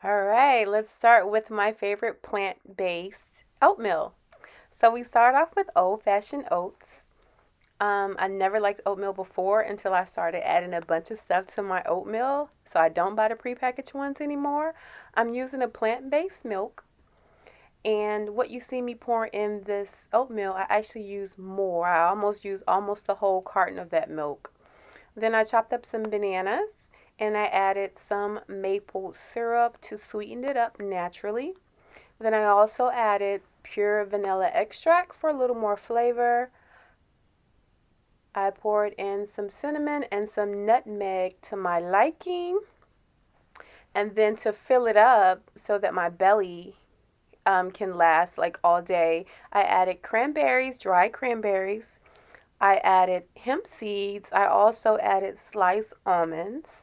All right, let's start with my favorite plant-based oatmeal. So we start off with old-fashioned oats. I never liked oatmeal before until I started adding a bunch of stuff to my oatmeal. So I don't buy the prepackaged ones anymore. I'm using a plant-based milk. And what you see me pour in this oatmeal, I actually use more. I almost use almost a whole carton of that milk. Then I chopped up some bananas and I added some maple syrup to sweeten it up naturally. Then I also added pure vanilla extract for a little more flavor. I poured in some cinnamon and some nutmeg to my liking. And then to fill it up so that my belly can last like all day, I added cranberries, dry cranberries. I added hemp seeds. I also added sliced almonds.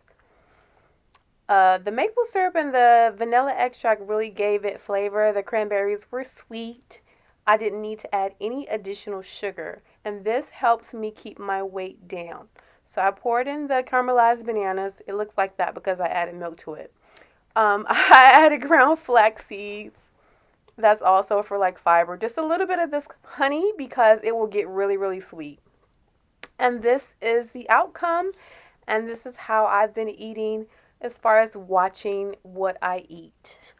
The maple syrup and the vanilla extract really gave it flavor. The cranberries were sweet. I didn't need to add any additional sugar, and this helps me keep my weight down. So I poured in the caramelized bananas. It looks like that because I added milk to it. I added ground flax seeds. That's also for like fiber. Just a little bit of this honey because it will get really, really sweet. And this is the outcome, and this is how I've been eating as far as watching what I eat.